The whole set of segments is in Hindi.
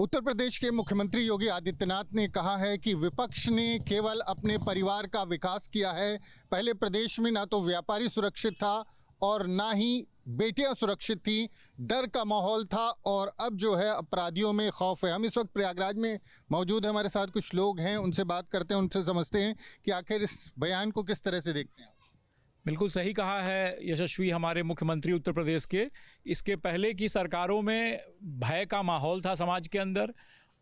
उत्तर प्रदेश के मुख्यमंत्री योगी आदित्यनाथ ने कहा है कि विपक्ष ने केवल अपने परिवार का विकास किया है। पहले प्रदेश में ना तो व्यापारी सुरक्षित था और ना ही बेटियां सुरक्षित थी, डर का माहौल था और अब जो है अपराधियों में खौफ है। हम इस वक्त प्रयागराज में मौजूद हैं, हमारे साथ कुछ लोग हैं, उनसे बात करते हैं, उनसे समझते हैं कि आखिर इस बयान को किस तरह से देखते हैं। बिल्कुल सही कहा है यशस्वी हमारे मुख्यमंत्री उत्तर प्रदेश के। इसके पहले की सरकारों में भय का माहौल था समाज के अंदर,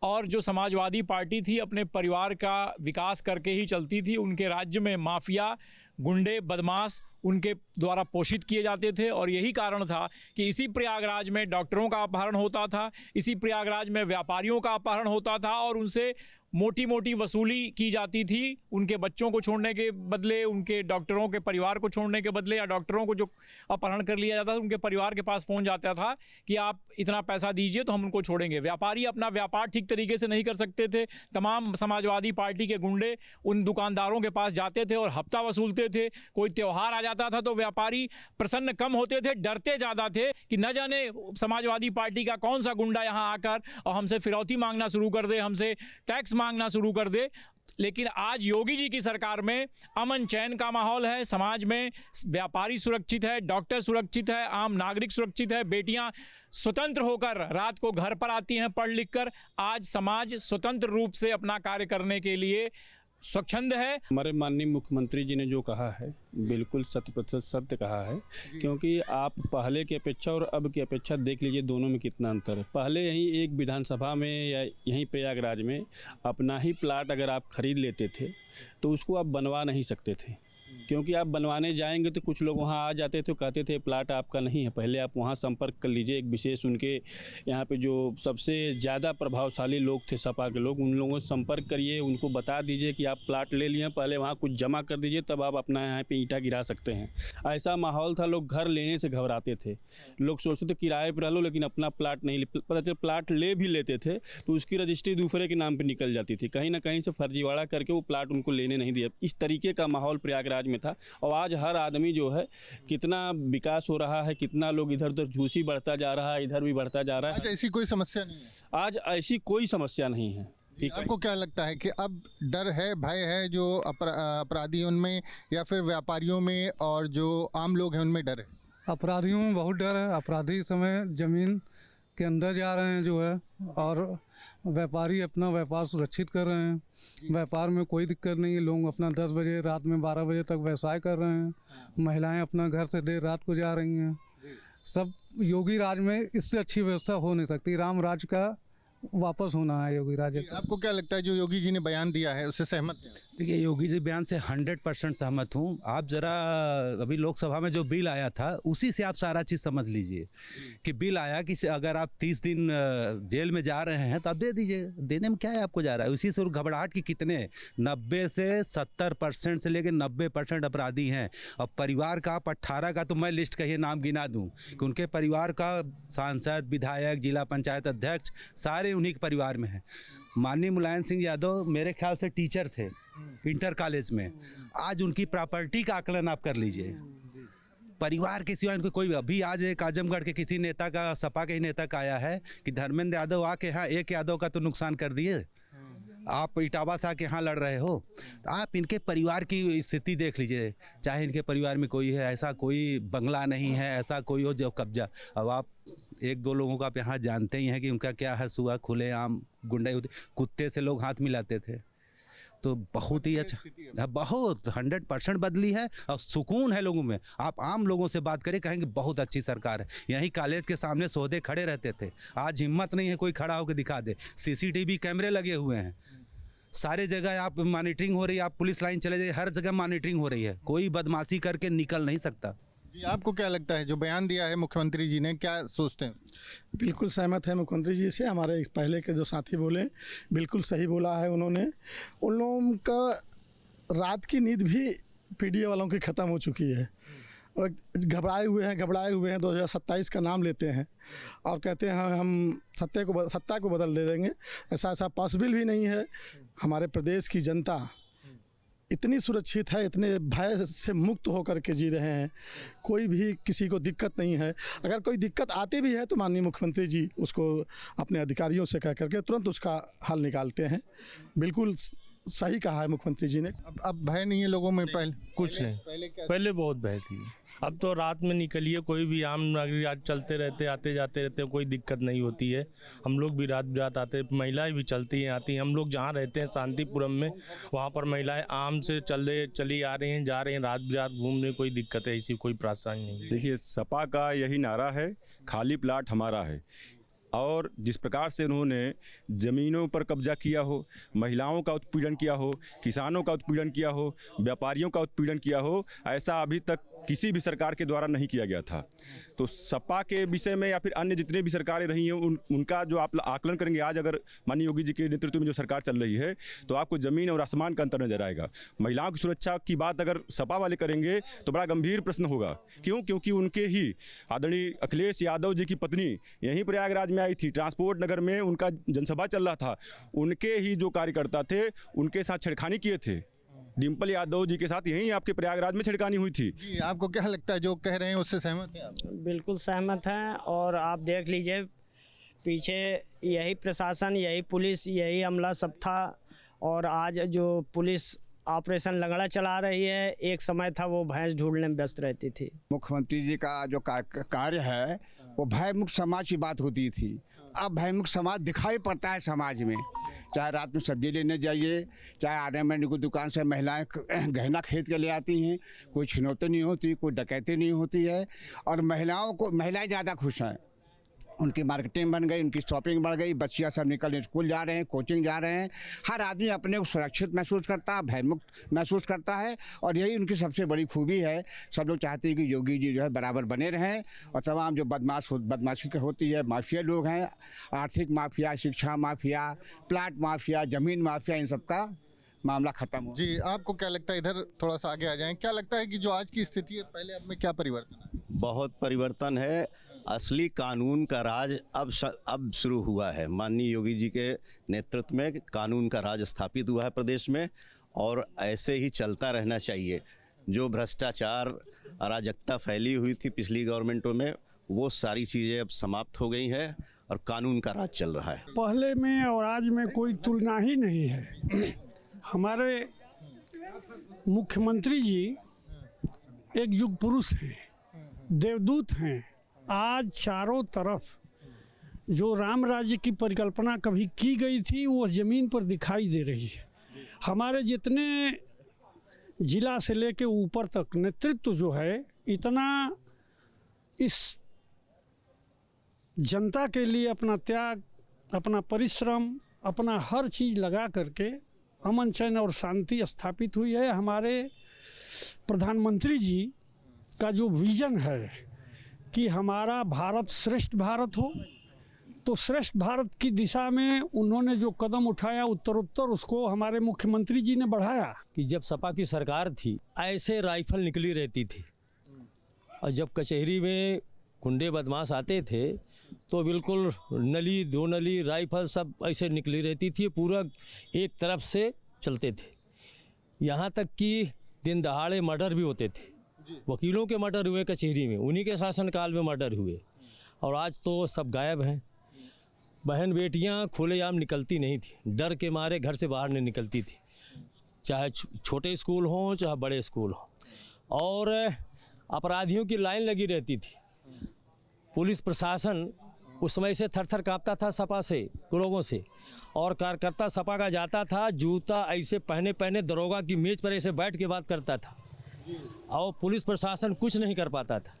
और जो समाजवादी पार्टी थी अपने परिवार का विकास करके ही चलती थी। उनके राज्य में माफिया, गुंडे, बदमाश उनके द्वारा पोषित किए जाते थे, और यही कारण था कि इसी प्रयागराज में डॉक्टरों का अपहरण होता था, इसी प्रयागराज में व्यापारियों का अपहरण होता था और उनसे मोटी मोटी वसूली की जाती थी। उनके बच्चों को छोड़ने के बदले, उनके डॉक्टरों के परिवार को छोड़ने के बदले, या डॉक्टरों को जो अपहरण कर लिया जाता था उनके परिवार के पास पहुंच जाता था कि आप इतना पैसा दीजिए तो हम उनको छोड़ेंगे। व्यापारी अपना व्यापार ठीक तरीके से नहीं कर सकते थे। तमाम समाजवादी पार्टी के गुंडे उन दुकानदारों के पास जाते थे और हफ्ता वसूलते थे। कोई त्यौहार आ जाता था तो व्यापारी प्रसन्न कम होते थे, डरते ज़्यादा थे कि न जाने समाजवादी पार्टी का कौन सा गुंडा यहाँ आकर और हमसे फिरौती मांगना शुरू कर दे, हमसे टैक्स मांगना शुरू कर दे। लेकिन आज योगी जी की सरकार में अमन चैन का माहौल है, समाज में व्यापारी सुरक्षित है, डॉक्टर सुरक्षित है, आम नागरिक सुरक्षित है, बेटियां स्वतंत्र होकर रात को घर पर आती हैं पढ़ लिख कर। आज समाज स्वतंत्र रूप से अपना कार्य करने के लिए स्वच्छंद है। हमारे माननीय मुख्यमंत्री जी ने जो कहा है बिल्कुल 100% सत्य कहा है, क्योंकि आप पहले की अपेक्षा और अब की अपेक्षा देख लीजिए दोनों में कितना अंतर है। पहले यहीं एक विधानसभा में या यहीं प्रयागराज में अपना ही प्लाट अगर आप खरीद लेते थे तो उसको आप बनवा नहीं सकते थे, क्योंकि आप बनवाने जाएंगे तो कुछ लोग वहाँ आ जाते थे, कहते थे प्लाट आपका नहीं है, पहले आप वहाँ संपर्क कर लीजिए। एक विशेष उनके यहाँ पे जो सबसे ज़्यादा प्रभावशाली लोग थे सपा के लोग, उन लोगों से संपर्क करिए, उनको बता दीजिए कि आप प्लाट ले लिए, पहले वहाँ कुछ जमा कर दीजिए, तब आप अपना यहाँ पे ईंटा गिरा सकते हैं। ऐसा माहौल था, लोग घर लेने से घबराते थे। लोग सोचते थे किराए पर रह लो, लेकिन अपना प्लाट नहीं, पता चल प्लाट ले भी लेते थे तो उसकी रजिस्ट्री दूसरे के नाम पर निकल जाती थी, कहीं ना कहीं से फर्जीवाड़ा करके वो प्लाट उनको लेने नहीं दिया। इस तरीके का माहौल प्रयागराज में था। और आज हर आदमी जो है कितना विकास हो रहा है, कितना लोग इधर उधर झूसी बढ़ता जा रहा है, इधर भी बढ़ता जा रहा है। आज ऐसी कोई समस्या नहीं है, आज ऐसी कोई समस्या नहीं है। आपको क्या लगता है कि अब डर है, भय है जो अपराधियों में या फिर व्यापारियों में, और जो आम लोग हैं उनमें डर है? अपराधियों में बहुत डर है। अपराधी समय ज़मीन के अंदर जा रहे हैं जो है, और व्यापारी अपना व्यापार सुरक्षित कर रहे हैं। व्यापार में कोई दिक्कत नहीं है, लोग अपना 10 बजे रात में 12 बजे तक व्यवसाय कर रहे हैं। महिलाएं अपना घर से देर रात को जा रही हैं। सब योगी राज में इससे अच्छी व्यवस्था हो नहीं सकती। राम राज का वापस होना है योगी राज। आपको क्या लगता है जो योगी जी ने बयान दिया है उससे सहमत हैं? देखिए, योगी जी बयान से 100% सहमत हूँ। आप ज़रा अभी लोकसभा में जो बिल आया था उसी से आप सारा चीज़ समझ लीजिए कि बिल आया कि अगर आप 30 दिन जेल में जा रहे हैं तो आप दे दीजिए। देने में क्या है, आपको जा रहा है उसी से। घबराहट की कितने 90 से 70% से लेकर 90% अपराधी हैं। और परिवार का आप 18 का तो मैं लिस्ट कहिए नाम गिना दूँ कि उनके परिवार का सांसद, विधायक, जिला पंचायत अध्यक्ष सारे उन्हीं के परिवार में है। माननीय मुलायम सिंह यादव मेरे ख्याल से टीचर थे इंटर कॉलेज में। आज उनकी प्रॉपर्टी का आकलन आप कर लीजिए। परिवार के सिवा इनको कोई, अभी आज एक आजमगढ़ के किसी नेता का, सपा के ही नेता का आया है कि धर्मेंद्र यादव आके यहाँ एक यादव का तो नुकसान कर दिए, आप इटावा से आके यहाँ लड़ रहे हो। तो आप इनके परिवार की स्थिति देख लीजिए। चाहे इनके परिवार में कोई है, ऐसा कोई बंगला नहीं है, ऐसा कोई हो जो कब्जा। अब आप 1-2 लोगों का आप यहाँ जानते ही हैं कि उनका क्या है, सुबह खुलेआम गुंडे होते, कुत्ते से लोग हाथ मिलाते थे। तो बहुत ही अच्छा, बहुत 100% बदली है और सुकून है लोगों में। आप आम लोगों से बात करें, कहेंगे बहुत अच्छी सरकार है। यहीं कॉलेज के सामने सौदे खड़े रहते थे, आज हिम्मत नहीं है कोई खड़ा होकर दिखा दे। CCTV कैमरे लगे हुए हैं, सारे जगह आप मॉनिटरिंग हो रही है। आप पुलिस लाइन चले जाइए, हर जगह मॉनिटरिंग हो रही है, कोई बदमाशी करके निकल नहीं सकता। जी, आपको क्या लगता है जो बयान दिया है मुख्यमंत्री जी ने, क्या सोचते हैं? बिल्कुल सहमत है मुख्यमंत्री जी से। हमारे पहले के जो साथी बोले बिल्कुल सही बोला है उन्होंने। उन लोगों का रात की नींद भी PDA वालों की ख़त्म हो चुकी है और घबराए हुए हैं 2027 का नाम लेते हैं और कहते हैं हम सत्ता को बदल दे देंगे। ऐसा पॉसिबल भी नहीं है। हमारे प्रदेश की जनता इतनी सुरक्षित है, इतने भय से मुक्त होकर के जी रहे हैं, कोई भी किसी को दिक्कत नहीं है। अगर कोई दिक्कत आती भी है तो माननीय मुख्यमंत्री जी उसको अपने अधिकारियों से कह करके तुरंत उसका हल निकालते हैं। बिल्कुल सही कहा है मुख्यमंत्री जी ने। अब भय नहीं है लोगों में पहले? कुछ नहीं, क्या पहले बहुत भय थी। अब तो रात में निकलिए, कोई भी आम नागरिक आज चलते रहते, आते जाते रहते, कोई दिक्कत नहीं होती है। हम लोग भी रात बिरात आते, महिलाएं भी चलती हैं आती हैं। हम लोग जहाँ रहते हैं शांतिपुरम में, वहाँ पर महिलाएं आम से चली आ रही हैं, जा रही हैं रात बिरात घूमने, कोई दिक्कत है ऐसी कोई परेशानी नहीं। देखिए, सपा का यही नारा है, खाली प्लाट हमारा है। और जिस प्रकार से उन्होंने ज़मीनों पर कब्जा किया हो, महिलाओं का उत्पीड़न किया हो, किसानों का उत्पीड़न किया हो, व्यापारियों का उत्पीड़न किया हो, ऐसा अभी तक किसी भी सरकार के द्वारा नहीं किया गया था। तो सपा के विषय में या फिर अन्य जितने भी सरकारें रही हैं उनका जो आप आकलन करेंगे, आज अगर माननीय योगी जी के नेतृत्व में जो सरकार चल रही है, तो आपको ज़मीन और आसमान का अंतर नजर आएगा। महिलाओं की सुरक्षा की बात अगर सपा वाले करेंगे तो बड़ा गंभीर प्रश्न होगा। क्यों? क्योंकि उनके ही आदरणीय अखिलेश यादव जी की पत्नी यहीं प्रयागराज में आई थी, ट्रांसपोर्ट नगर में उनका जनसभा चल रहा था, उनके ही जो कार्यकर्ता थे उनके साथ छेड़खानी किए थे। डिम्पल यादव जी के साथ यहीं आपके प्रयागराज में छिड़कानी हुई थी। जी, आपको क्या लगता है जो कह रहे हैं उससे सहमत हैं आप? बिल्कुल सहमत हैं। और आप देख लीजिए, पीछे यही प्रशासन, यही पुलिस, यही अमला सब था, और आज जो पुलिस ऑपरेशन लंगड़ा चला रही है, एक समय था वो भैंस ढूंढने में व्यस्त रहती थी। मुख्यमंत्री जी का जो कार्य है वो भयमुक्त समाज की बात होती थी। अब भयमुक्त समाज दिखाई पड़ता है समाज में। चाहे रात में सब्जी लेने जाइए, चाहे आने में कोई दुकान से महिलाएं गहना खरीद के ले आती हैं, कोई छिनौती नहीं होती, कोई डकैती नहीं होती है। और महिलाएं ज़्यादा खुश हैं, उनकी मार्केटिंग बन गई, उनकी शॉपिंग बढ़ गई, बच्चियां सब निकल स्कूल जा रहे हैं, कोचिंग जा रहे हैं। हर आदमी अपने को सुरक्षित महसूस करता है, भयमुक्त महसूस करता है, और यही उनकी सबसे बड़ी खूबी है। सब लोग चाहते हैं कि योगी जी जो है बराबर बने रहें, और तमाम जो बदमाशी होती है, माफिया लोग हैं, आर्थिक माफिया, शिक्षा माफिया, प्लाट माफिया, ज़मीन माफिया, इन सब का मामला खत्म हो। जी, आपको क्या लगता है, इधर थोड़ा सा आगे आ जाएं, क्या लगता है कि जो आज की स्थिति है, पहले अब में क्या परिवर्तन है? बहुत परिवर्तन है। असली कानून का राज अब शुरू हुआ है। माननीय योगी जी के नेतृत्व में कानून का राज स्थापित हुआ है प्रदेश में, और ऐसे ही चलता रहना चाहिए। जो भ्रष्टाचार, अराजकता फैली हुई थी पिछली गवर्नमेंटों में, वो सारी चीज़ें अब समाप्त हो गई हैं और कानून का राज चल रहा है। पहले में और आज में कोई तुलना ही नहीं है। हमारे मुख्यमंत्री जी एक युग पुरुष हैं, देवदूत हैं। आज चारों तरफ जो राम राज्य की परिकल्पना कभी की गई थी वो ज़मीन पर दिखाई दे रही है। हमारे जितने जिला से लेके ऊपर तक नेतृत्व जो है, इतना इस जनता के लिए अपना त्याग, अपना परिश्रम, अपना हर चीज़ लगा करके अमन चैन और शांति स्थापित हुई है। हमारे प्रधानमंत्री जी का जो विज़न है कि हमारा भारत श्रेष्ठ भारत हो, तो श्रेष्ठ भारत की दिशा में उन्होंने जो कदम उठाया, उत्तरोत्तर उसको हमारे मुख्यमंत्री जी ने बढ़ाया। कि जब सपा की सरकार थी, ऐसे राइफल निकली रहती थी, और जब कचहरी में गुंडे बदमाश आते थे तो बिल्कुल नली, दो नली राइफल सब ऐसे निकली रहती थी, पूरा एक तरफ से चलते थे। यहाँ तक कि दिन दहाड़े मर्डर भी होते थे। वकीलों के मर्डर हुए कचहरी में, उन्हीं के शासनकाल में मर्डर हुए, और आज तो सब गायब हैं। बहन बेटियां खुलेआम निकलती नहीं थी, डर के मारे घर से बाहर नहीं निकलती थी, चाहे छोटे स्कूल हों चाहे बड़े स्कूल हों। और अपराधियों की लाइन लगी रहती थी। पुलिस प्रशासन उस समय से थर थर काँपता था सपा से, लोगों से, और कार्यकर्ता सपा का जाता था, जूता ऐसे पहने दरोगा की मेज पर ऐसे बैठ के बात करता था, और पुलिस प्रशासन कुछ नहीं कर पाता था।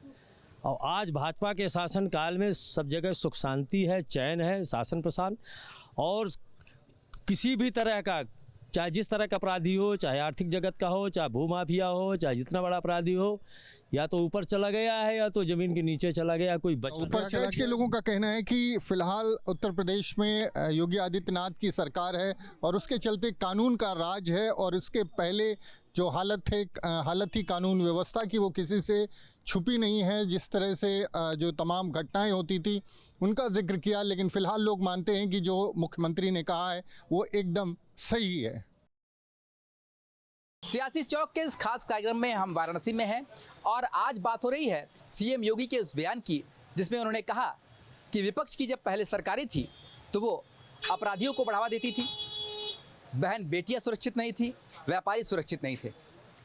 और आज भाजपा के शासन काल में सब जगह सुख शांति है, चैन है, शासन प्रशासन, और किसी भी तरह का, चाहे जिस तरह का अपराधी हो, चाहे आर्थिक जगत का हो, चाहे भूमाफिया हो, चाहे जितना बड़ा अपराधी हो, या तो ऊपर चला गया है या तो ज़मीन के नीचे चला गया, कोई बच नहीं। प्रयागराज के लोगों का कहना है कि फिलहाल उत्तर प्रदेश में योगी आदित्यनाथ की सरकार है और उसके चलते कानून का राज है, और इसके पहले जो हालत थी कानून व्यवस्था की, वो किसी से छुपी नहीं है। जिस तरह से जो तमाम घटनाएं होती थी उनका जिक्र किया, लेकिन फ़िलहाल लोग मानते हैं कि जो मुख्यमंत्री ने कहा है वो एकदम सही है। सियासी चौक के इस खास कार्यक्रम में हम वाराणसी में हैं और आज बात हो रही है सीएम योगी के उस बयान की जिसमें उन्होंने कहा कि विपक्ष की जब पहले सरकारें थी तो वो अपराधियों को बढ़ावा देती थी, बहन बेटियां सुरक्षित नहीं थी, व्यापारी सुरक्षित नहीं थे।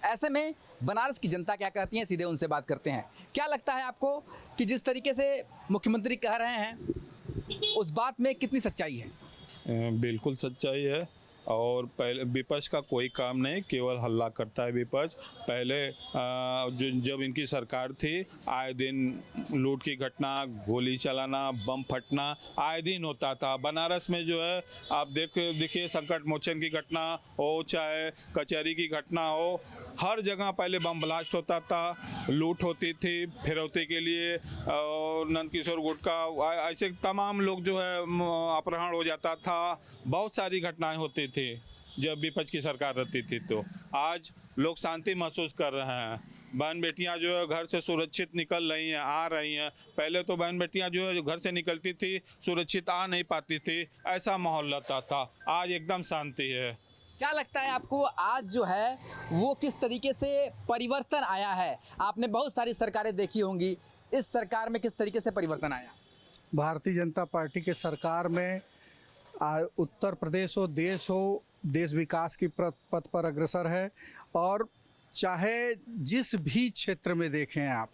ऐसे में बनारस की जनता क्या कहती है, सीधे उनसे बात करते हैं। क्या लगता है आपको कि जिस तरीके से मुख्यमंत्री कह रहे हैं उस बात में कितनी सच्चाई है? बिल्कुल सच्चाई है और पहले विपक्ष का कोई काम नहीं, केवल हल्ला करता है विपक्ष। पहले जब इनकी सरकार थी आए दिन लूट की घटना, गोली चलाना, बम फटना आए दिन होता था। बनारस में जो है आप देखिए संकट मोचन की घटना हो चाहे कचहरी की घटना हो, हर जगह पहले बम ब्लास्ट होता था, लूट होती थी फिरौती के लिए, और नंदकिशोर गुटका ऐसे तमाम लोग जो है अपहरण हो जाता था। बहुत सारी घटनाएं होती थी जब विपक्ष की सरकार रहती थी। तो आज लोग शांति महसूस कर रहे हैं। बहन बेटियां जो है घर से सुरक्षित निकल रही हैं, आ रही हैं। पहले तो बहन बेटियां जो है घर से निकलती थी सुरक्षित आ नहीं पाती थी, ऐसा माहौल रहता था। आज एकदम शांति है। क्या लगता है आपको आज जो है वो किस तरीके से परिवर्तन आया है? आपने बहुत सारी सरकारें देखी होंगी, इस सरकार में किस तरीके से परिवर्तन आया? भारतीय जनता पार्टी के सरकार में उत्तर प्रदेश हो, देश विकास की पथ पर अग्रसर है। और चाहे जिस भी क्षेत्र में देखें आप,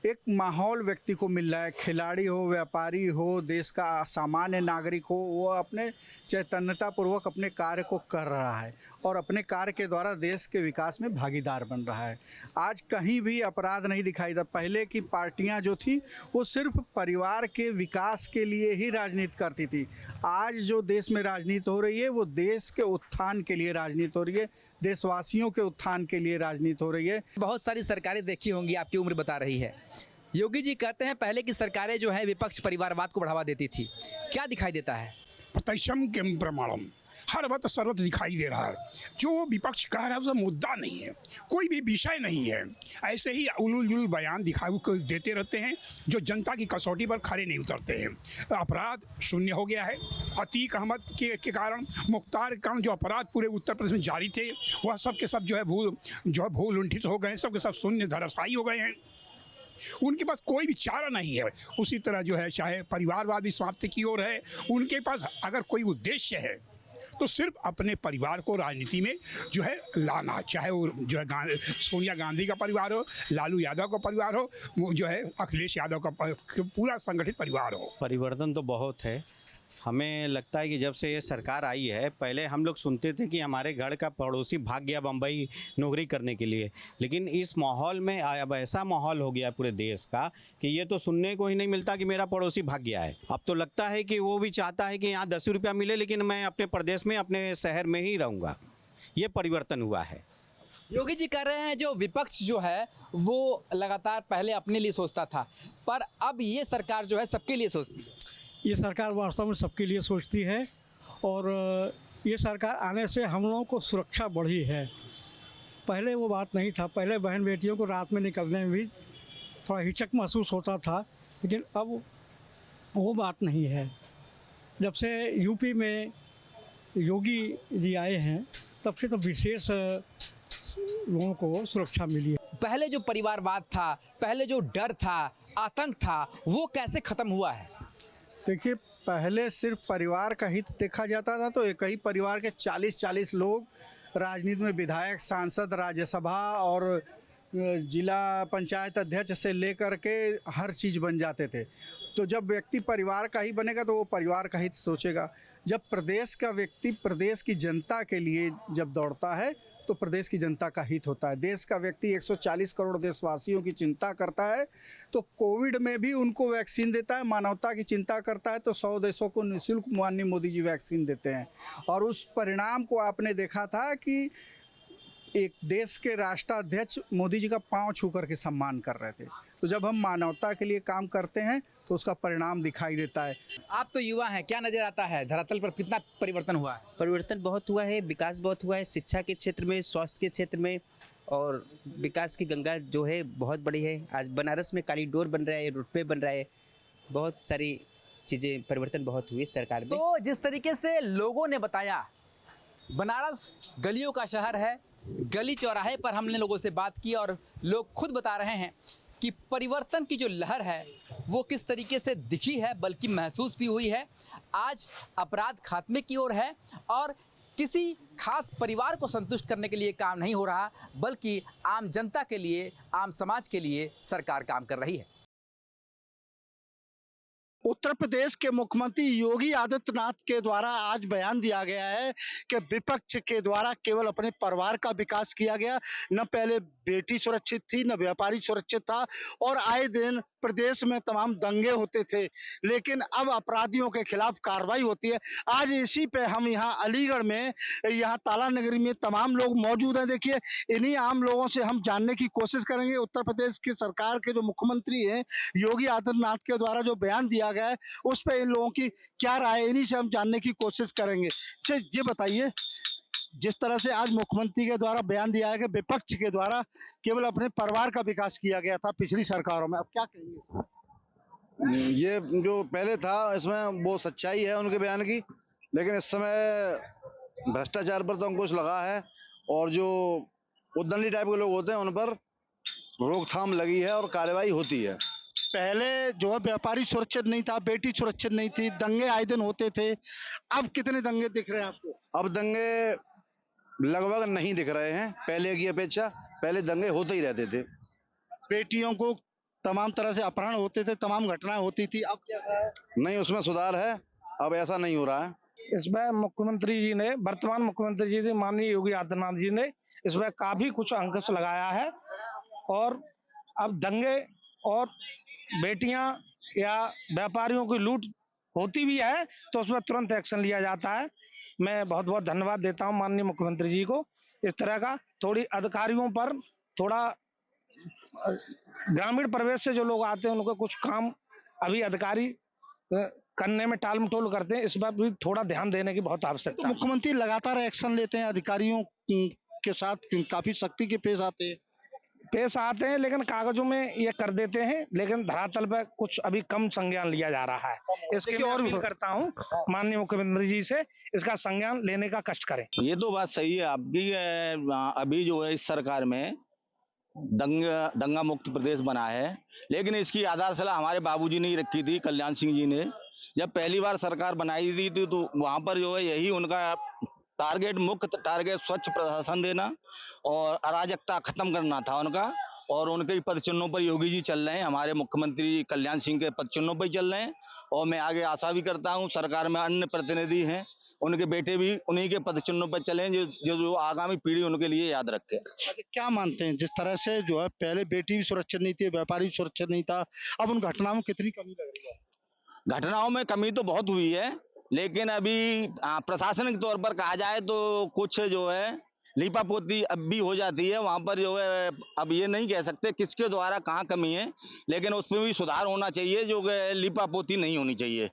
एक माहौल व्यक्ति को मिल रहा है। खिलाड़ी हो, व्यापारी हो, देश का सामान्य नागरिक हो, वो अपने चैतन्यतापूर्वक अपने कार्य को कर रहा है और अपने कार्य के द्वारा देश के विकास में भागीदार बन रहा है। आज कहीं भी अपराध नहीं दिखाई देता। पहले की पार्टियां जो थी वो सिर्फ परिवार के विकास के लिए ही राजनीति करती थी। आज जो देश में राजनीति हो रही है वो देश के उत्थान के लिए राजनीति हो रही है, देशवासियों के उत्थान के लिए राजनीति हो रही है। बहुत सारी सरकारें देखी होंगी, आपकी उम्र बता रही है। योगी जी कहते हैं पहले की सरकारें जो है विपक्ष परिवारवाद को बढ़ावा देती थी। क्या दिखाई देता है? प्रत्यक्षम के प्रमाणम हर वक्त सर्वत्र दिखाई दे रहा है। जो विपक्ष कह रहा है उसका मुद्दा नहीं है, कोई भी विषय नहीं है। ऐसे ही उलूल बयान दिखाई देते रहते हैं जो जनता की कसौटी पर खड़े नहीं उतरते हैं। अपराध शून्य हो गया है। अतीक अहमद के कारण, मुख्तार के कारण जो अपराध पूरे उत्तर प्रदेश में जारी थे वह सब के सब जो है भूल लुंठित हो गए, सब के सब शून्य धराशायी हो गए हैं। उनके पास कोई भी चारा नहीं है। उसी तरह जो है चाहे परिवारवाद भी समाप्ति की ओर है, उनके पास अगर कोई उद्देश्य है तो सिर्फ अपने परिवार को राजनीति में जो है लाना, चाहे वो जो है सोनिया गांधी का परिवार हो, लालू यादव का परिवार हो, जो है अखिलेश यादव का पूरा संगठित परिवार हो। परिवर्तन तो बहुत है। हमें लगता है कि जब से ये सरकार आई है, पहले हम लोग सुनते थे कि हमारे घर का पड़ोसी भाग गया बम्बई नौकरी करने के लिए, लेकिन इस माहौल में अब ऐसा माहौल हो गया पूरे देश का कि ये तो सुनने को ही नहीं मिलता कि मेरा पड़ोसी भाग गया है। अब तो लगता है कि वो भी चाहता है कि यहाँ 10 रुपया मिले लेकिन मैं अपने प्रदेश में, अपने शहर में ही रहूँगा। ये परिवर्तन हुआ है। योगी जी कह रहे हैं जो विपक्ष जो है वो लगातार पहले अपने लिए सोचता था, पर अब ये सरकार जो है सबके लिए सोचती है। ये सरकार वास्तव में सबके लिए सोचती है और ये सरकार आने से हम लोगों को सुरक्षा बढ़ी है। पहले वो बात नहीं था। पहले बहन बेटियों को रात में निकलने में भी थोड़ा हिचक महसूस होता था, लेकिन अब वो बात नहीं है। जब से यूपी में योगी जी आए हैं तब से तो विशेष लोगों को सुरक्षा मिली है। पहले जो परिवारवाद था, पहले जो डर था, आतंक था, वो कैसे ख़त्म हुआ है? देखिए, पहले सिर्फ परिवार का हित देखा जाता था तो एक ही परिवार के 40-40 लोग राजनीति में विधायक, सांसद, राज्यसभा और जिला पंचायत अध्यक्ष से लेकर के हर चीज़ बन जाते थे। तो जब व्यक्ति परिवार का ही बनेगा तो वो परिवार का हित सोचेगा। जब प्रदेश का व्यक्ति प्रदेश की जनता के लिए जब दौड़ता है तो प्रदेश की जनता का हित होता है। देश का व्यक्ति 140 करोड़ देशवासियों की चिंता करता है तो कोविड में भी उनको वैक्सीन देता है। मानवता की चिंता करता है तो 100 देशों को निःशुल्क माननीय मोदी जी वैक्सीन देते हैं। और उस परिणाम को आपने देखा था कि एक देश के राष्ट्राध्यक्ष मोदी जी का पांव छू करके सम्मान कर रहे थे। तो जब हम मानवता के लिए काम करते हैं तो उसका परिणाम दिखाई देता है। आप तो युवा हैं, क्या नज़र आता है धरातल पर कितना परिवर्तन हुआ है? परिवर्तन बहुत हुआ है, विकास बहुत हुआ है, शिक्षा के क्षेत्र में, स्वास्थ्य के क्षेत्र में, और विकास की गंगा जो है बहुत बड़ी है। आज बनारस में कॉरिडोर बन रहा है, रोडवे बन रहा है, बहुत सारी चीज़ें परिवर्तन बहुत हुई सरकार में। तो जिस तरीके से लोगों ने बताया बनारस गलियों का शहर है, गली चौराहे पर हमने लोगों से बात की और लोग खुद बता रहे हैं कि परिवर्तन की जो लहर है वो किस तरीके से दिखी है, बल्कि महसूस भी हुई है। आज अपराध खात्मे की ओर है और किसी खास परिवार को संतुष्ट करने के लिए काम नहीं हो रहा, बल्कि आम जनता के लिए, आम समाज के लिए सरकार काम कर रही है। उत्तर प्रदेश के मुख्यमंत्री योगी आदित्यनाथ के द्वारा आज बयान दिया गया है कि विपक्ष के द्वारा केवल अपने परिवार का विकास किया गया, न पहले बेटी सुरक्षित थी, न व्यापारी सुरक्षित था और आए दिन प्रदेश में तमाम दंगे होते थे, लेकिन अब अपराधियों के खिलाफ कार्रवाई होती है। आज इसी पे हम यहाँ अलीगढ़ में, यहाँ ताला नगरी में तमाम लोग मौजूद हैं। देखिए, इन्हीं आम लोगों से हम जानने की कोशिश करेंगे उत्तर प्रदेश की सरकार के जो मुख्यमंत्री हैं योगी आदित्यनाथ के द्वारा जो बयान दिया गया है उस पर इन लोगों की क्या राय है, इन्हीं से हम जानने की कोशिश करेंगे। से ये बताइए, जिस तरह से आज मुख्यमंत्री के द्वारा बयान दिया है कि विपक्ष के द्वारा केवल अपने परिवार का विकास किया गया था पिछली सरकारों में, अब क्या कहेंगे? ये जो पहले था इसमें वो सच्चाई है उनके बयान की, लेकिन इस समय भ्रष्टाचार पर तो अंकुश लगा है और जो उद्दंडी टाइप के लोग होते हैं उन पर रोकथाम लगी है और कार्रवाई होती है। पहले जो है व्यापारी सुरक्षित नहीं था, बेटी सुरक्षित नहीं थी, दंगे आए दिन होते थे, अब कितने दंगे दिख रहे हैं आपको? अब दंगे लगभग नहीं दिख रहे हैं पहले की अपेक्षा, पहले दंगे होते ही रहते थे। बेटियों को तमाम तरह से अपहरण होते थे, तमाम घटनाएं होती थी, अब क्या है? नहीं, उसमें सुधार है, अब ऐसा नहीं हो रहा है। इसमें मुख्यमंत्री जी ने, वर्तमान मुख्यमंत्री जी ने, माननीय योगी आदित्यनाथ जी ने इसमें काफी कुछ अंकुश लगाया है और अब दंगे और बेटियां या व्यापारियों की लूट होती भी है तो उसमें तुरंत एक्शन लिया जाता है। मैं बहुत बहुत धन्यवाद देता हूं माननीय मुख्यमंत्री जी को। इस तरह का थोड़ी अधिकारियों पर, थोड़ा ग्रामीण प्रवेश से जो लोग आते हैं उनको कुछ काम अभी अधिकारी करने में टाल मटोल करते हैं, इस पर भी थोड़ा ध्यान देने की बहुत आवश्यकता है। मुख्यमंत्री लगातार एक्शन लेते हैं, अधिकारियों के साथ काफी सख्ती के पेश आते हैं, लेकिन कागजों में ये कर देते हैं, लेकिन धरातल पर कुछ अभी कम संज्ञान लिया जा रहा है। इसके लिए और भी करता हूँ माननीय मुख्यमंत्री जी से, इसका संज्ञान लेने का कष्ट करें। ये तो बात सही है आपकी। अभी जो है इस सरकार में दंगा मुक्त प्रदेश बना है, लेकिन इसकी आधारशिला हमारे बाबूजी ने ही रखी थी, कल्याण सिंह जी ने। जब पहली बार सरकार बनाई थी तो वहाँ पर जो है यही उनका टारगेट, मुख्य टारगेट स्वच्छ प्रशासन देना और अराजकता खत्म करना था उनका। और उनके पद चिन्हों पर योगी जी चल रहे हैं, हमारे मुख्यमंत्री कल्याण सिंह के पद चिन्हों पर चल रहे हैं। और मैं आगे आशा भी करता हूं सरकार में अन्य प्रतिनिधि हैं, उनके बेटे भी उन्हीं के पद चिन्हों पर चलें, जो आगामी पीढ़ी उनके लिए याद रखे। क्या मानते हैं, जिस तरह से जो है पहले बेटी भी सुरक्षित नहीं थी, व्यापारी सुरक्षित नहीं था, अब उन घटनाओं में कितनी कमी लग रही है? घटनाओं में कमी तो बहुत हुई है, लेकिन अभी प्रशासनिक तौर पर कहा जाए तो कुछ जो है लीपापोती अब भी हो जाती है वहाँ पर जो है। अब ये नहीं कह सकते किसके द्वारा कहाँ कमी है, लेकिन उसमें भी सुधार होना चाहिए, जो लीपापोती नहीं होनी चाहिए।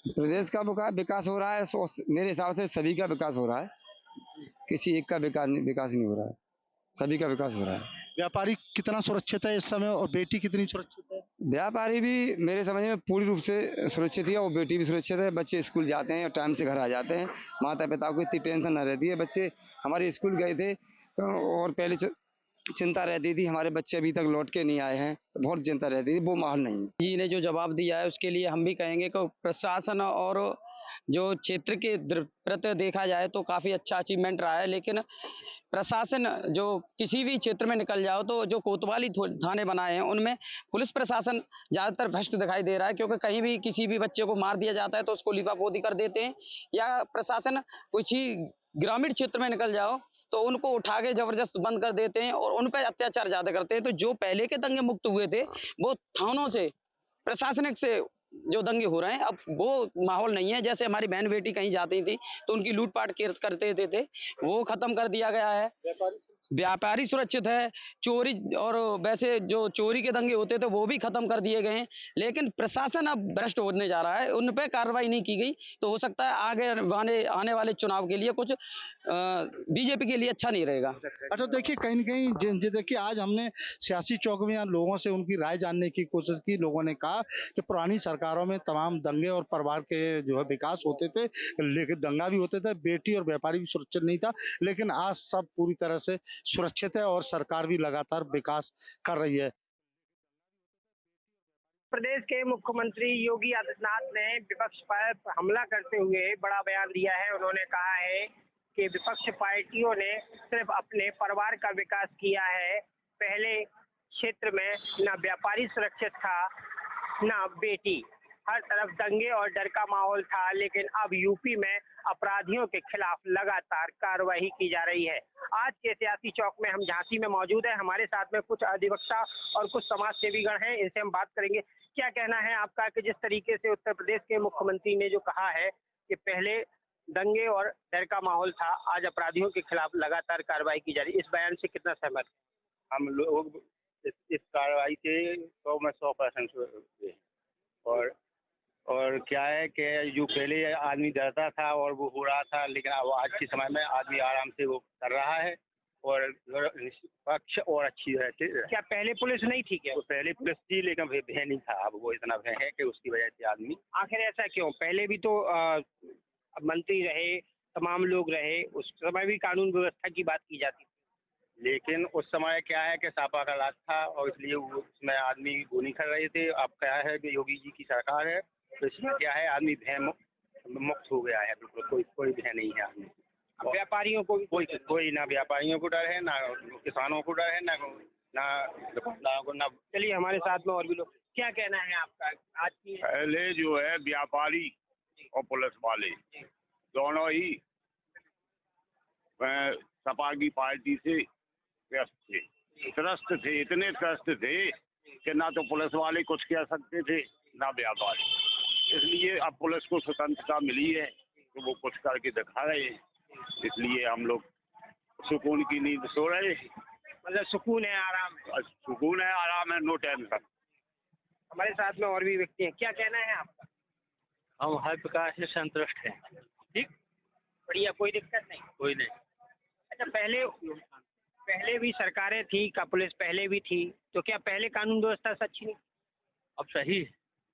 प्रदेश का विकास हो रहा है, मेरे हिसाब से सभी का विकास हो रहा है, किसी एक का विकास नहीं हो रहा है, सभी का विकास हो रहा है। व्यापारी कितना सुरक्षित है इस समय और बेटी कितनी सुरक्षित है? व्यापारी भी मेरे समझ में पूरी रूप से सुरक्षित है और बेटी भी सुरक्षित है। बच्चे स्कूल जाते हैं और टाइम से घर आ जाते हैं, माता पिता को इतनी टेंशन न रहती है। बच्चे हमारे स्कूल गए थे और पहले चिंता रहती थी, हमारे बच्चे अभी तक लौट के नहीं आए हैं, बहुत चिंता रहती थी, वो माहौल नहीं है। जी ने जो जवाब दिया है उसके लिए हम भी कहेंगे कि प्रशासन और जो क्षेत्र के प्रति देखा जाए तो काफ़ी अच्छा अचीवमेंट रहा है, लेकिन प्रशासन जो किसी भी क्षेत्र में निकल जाओ तो जो कोतवाली थाने बनाए हैं उनमें पुलिस प्रशासन ज़्यादातर भ्रष्ट दिखाई दे रहा है, क्योंकि कहीं भी किसी भी बच्चे को मार दिया जाता है तो उसको लिपापोती कर देते हैं, या प्रशासन किसी ग्रामीण क्षेत्र में निकल जाओ तो उनको उठा के जबरदस्त बंद कर देते हैं और उन पर अत्याचार ज़्यादा करते हैं। तो जो पहले के दंगे मुक्त हुए थे वो थानों से, प्रशासनिक से जो दंगे हो रहे हैं, अब वो माहौल नहीं है। जैसे हमारी बहन बेटी कहीं जाती थी तो उनकी लूटपाट करते थे, वो खत्म कर दिया गया है। व्यापारी सुरक्षित है, चोरी और वैसे जो चोरी के दंगे होते थे वो भी खत्म कर दिए गए हैं, लेकिन प्रशासन अब भ्रष्ट होने जा रहा है, उन पे कार्रवाई नहीं की गई। तो हो सकता है आगे आने वाले चुनाव के लिए कुछ बीजेपी के लिए अच्छा नहीं रहेगा। अच्छा, देखिए कहीं न कहीं देखिए आज हमने सियासी चौक में लोगों से उनकी राय जानने की कोशिश की। लोगों ने कहा कि पुरानी सरकारों में तमाम दंगे और परिवार के जो है विकास होते थे, लेकिन दंगा भी होते थे, बेटी और व्यापारी भी सुरक्षित नहीं था, लेकिन आज सब पूरी तरह से सुरक्षित है और सरकार भी लगातार विकास कर रही है। प्रदेश के मुख्यमंत्री योगी आदित्यनाथ ने विपक्ष पर हमला करते हुए बड़ा बयान दिया है। उन्होंने कहा है कि विपक्ष पार्टियों ने सिर्फ अपने परिवार का विकास किया है। पहले क्षेत्र में न व्यापारी सुरक्षित था, न बेटी, हर तरफ दंगे और डर का माहौल था, लेकिन अब यूपी में अपराधियों के खिलाफ लगातार कार्रवाई की जा रही है। आज के सियासी चौक में हम झांसी में मौजूद है। हमारे साथ में कुछ अधिवक्ता और कुछ समाज सेवीगण हैं, इनसे हम बात करेंगे। क्या कहना है आपका कि जिस तरीके से उत्तर प्रदेश के मुख्यमंत्री ने जो कहा है कि पहले दंगे और डर का माहौल था, आज अपराधियों के खिलाफ लगातार कार्रवाई की जा रही है, इस बयान से कितना सहमत है? हम लोग इस कार्रवाई से 100 में 100% और क्या है कि जो पहले आदमी डरता था और वो हो रहा था, लेकिन अब आज के समय में आदमी आराम से वो कर रहा है और पक्ष और अच्छी है। क्या पहले पुलिस नहीं थी क्या? तो पहले पुलिस थी लेकिन भय नहीं था, अब वो इतना भय है कि उसकी वजह से आदमी। आखिर ऐसा क्यों? पहले भी तो मंत्री रहे, तमाम लोग रहे, उस समय भी कानून व्यवस्था की बात की जाती थी। लेकिन उस समय क्या है कि सापा का राज था और इसलिए उसमें आदमी वो नहीं कर रहे थे। अब क्या है कि योगी जी की सरकार है तो इसमें क्या है आदमी भय मुक्त हो गया है, बिल्कुल कोई भय नहीं है आदमी। व्यापारियों को भी कोई ना व्यापारियों को डर है, ना किसानों को डर है, ना दुकानदारों को ना। चलिए हमारे साथ में और भी लोग, क्या कहना है आपका आज की? पहले जो है व्यापारी और पुलिस वाले दोनों ही सपा की पार्टी से त्रस्त थे, इतने त्रस्त थे कि ना तो पुलिस वाले कुछ कह सकते थे ना व्यापारी। इसलिए अब पुलिस को स्वतंत्रता मिली है तो वो कुछ करके दिखा रहे हैं, इसलिए हम लोग सुकून की नींद सो रहे हैं। मतलब सुकून है, आराम है? सुकून है, आराम है, नो टेंशन। हमारे साथ में और भी व्यक्ति हैं, क्या कहना है आपका? हम हर प्रकार से संतुष्ट हैं। ठीक, बढ़िया, कोई दिक्कत नहीं? कोई नहीं। अच्छा, पहले भी सरकारें थी का पुलिस पहले भी थी, तो क्या पहले कानून व्यवस्था से अच्छी नहीं? अब सही है।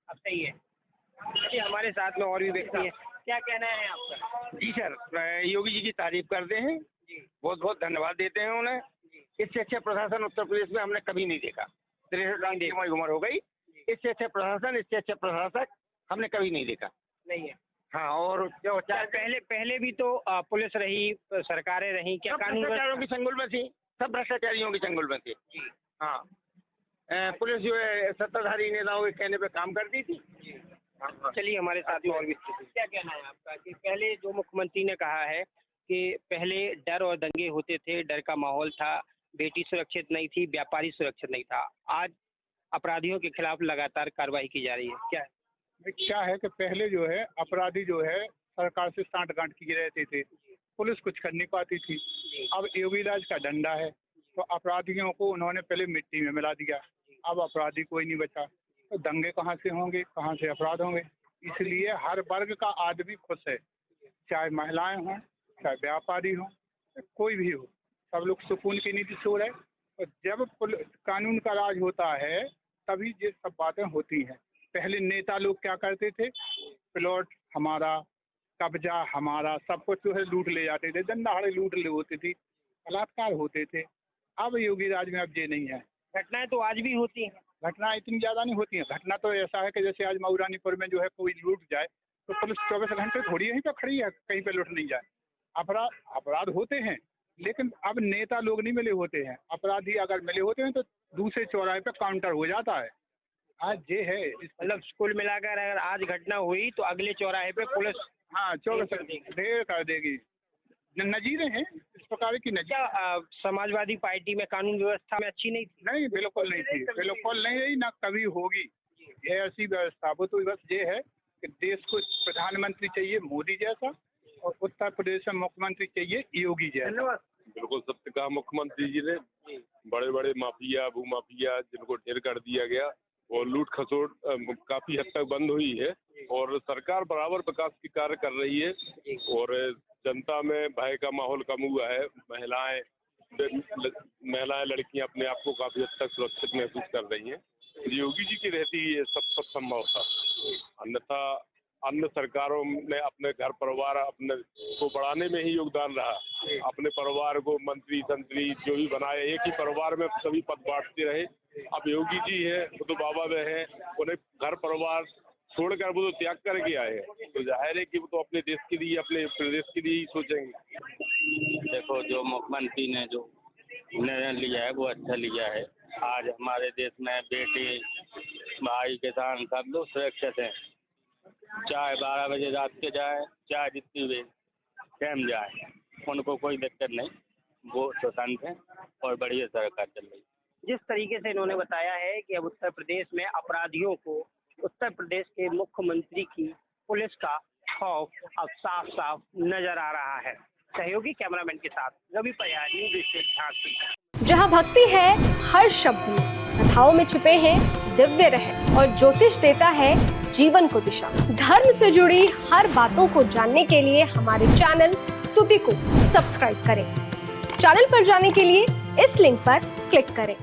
अब सही है। चलिए हमारे साथ में और भी व्यक्ति हैं, क्या कहना है आपका? जी सर, योगी जी की तारीफ करते हैं, बहुत बहुत धन्यवाद देते हैं उन्हें। इससे अच्छा प्रशासन उत्तर प्रदेश में हमने कभी नहीं देखा। 63 की हमारी उम्र हो गई, इससे अच्छा प्रशासन, इससे अच्छा प्रशासक हमने कभी नहीं देखा। नहीं है? हाँ, और जो पहले भी तो पुलिस रही, सरकारें रही, क्या कानून भ्रष्टाचारियों की चंगुल में थी, सब भ्रष्टाचारियों की चंगुल में थी। हाँ, पुलिस जो है सत्ताधारी नेताओं के कहने पे काम करती थी। चलिए हमारे साथ में और भी, क्या कहना है आपका कि पहले जो मुख्यमंत्री ने कहा है कि पहले डर और दंगे होते थे, डर का माहौल था, बेटी सुरक्षित नहीं थी, व्यापारी सुरक्षित नहीं था, आज अपराधियों के खिलाफ लगातार कार्रवाई की जा रही है, क्या है कि पहले जो है अपराधी जो है सरकार से सांठ-गांठ किए रहते थे, पुलिस कुछ कर नहीं पाती थी। अब योगी राज का डंडा है तो अपराधियों को उन्होंने पहले मिट्टी में मिला दिया, अब अपराधी कोई नहीं बचा, तो दंगे कहाँ से होंगे, कहाँ से अपराध होंगे? इसलिए हर वर्ग का आदमी खुश है, चाहे महिलाएं हों, चाहे व्यापारी हों, कोई भी हो, सब लोग सुकून की नींद सो रहे। और जब कानून का राज होता है तभी ये सब बातें होती हैं। पहले नेता लोग क्या करते थे, प्लॉट हमारा, कब्जा हमारा, सब कुछ जो है लूट ले जाते थे, दंडाहाड़े लूट ले होती थी, बलात्कार होते थे। अब योगी राज में अब ये नहीं है। घटनाएं तो आज भी होती हैं, घटना इतनी ज़्यादा नहीं होती हैं। घटना तो ऐसा है कि जैसे आज मऊरानीपुर में जो है कोई लूट जाए तो पुलिस 24 घंटे थोड़ी यहीं पे खड़ी है, कहीं पे लूट नहीं जाए। अपराध होते हैं, लेकिन अब नेता लोग नहीं मिले होते हैं। अपराधी अगर मिले होते हैं तो दूसरे चौराहे पे काउंटर हो जाता है। आज ये है, मतलब कुल मिलाकर अगर आज घटना हुई तो अगले चौराहे पे पुलिस 24 देर कर देगी। नजीरें हैं इस प्रकार की। क्या समाजवादी पार्टी में कानून व्यवस्था में अच्छी नहीं थी? नहीं, बिल्कुल नहीं थी, बिल्कुल नहीं रही, ना कभी होगी। ये ऐसी व्यवस्था, वो तो बस ये है कि देश को प्रधानमंत्री चाहिए मोदी जैसा और उत्तर प्रदेश में मुख्यमंत्री चाहिए योगी जैसा। बिल्कुल सत्य कहा मुख्यमंत्री जी ने। बड़े बड़े माफिया, भूमाफिया जिनको ढेर कर दिया गया और लूट खसोट काफी हद तक बंद हुई है और सरकार बराबर विकास की कार्य कर रही है और जनता में भय का माहौल कम हुआ है। महिलाएं लड़कियां अपने आप को काफी हद तक सुरक्षित महसूस कर रही हैं। योगी जी की रहती है सब संभव था, अन्यथा अन्य सरकारों ने अपने घर परिवार अपने को बढ़ाने में ही योगदान रहा। अपने परिवार को मंत्री संतरी जो भी बनाए, एक ही परिवार में सभी पद बांटते रहे। अब योगी जी हैं, वो तो बाबा में हैं, उन्हें घर परिवार छोड़कर वो तो त्याग करके आए हैं, तो जाहिर है कि वो तो अपने देश के लिए, अपने प्रदेश के लिए ही सोचेंगे। देखो, जो मुख्यमंत्री ने जो निर्णय लिया है वो अच्छा लिया है। आज हमारे देश में बेटे, भाई, किसान सब लोग सुरक्षित हैं। चाहे 12 बजे रात के जाए, चाहे जितनी भी टाइम जाए, उनको कोई दिक्कत नहीं, वो स्वतंत्र हैं और बढ़िया सरकार चल रही है। जिस तरीके से इन्होंने बताया है कि अब उत्तर प्रदेश में अपराधियों को उत्तर प्रदेश के मुख्यमंत्री की पुलिस का खौफ अब साफ साफ नजर आ रहा है। सहयोगी कैमरामैन के साथ रवि पयारी, झांसी। जहां भक्ति है हर शब्द में, कथाओं में छुपे हैं दिव्य रहस्य और ज्योतिष देता है जीवन को दिशा। धर्म से जुड़ी हर बातों को जानने के लिए हमारे चैनल स्तुति को सब्सक्राइब करें। चैनल पर जाने के लिए इस लिंक पर क्लिक करें।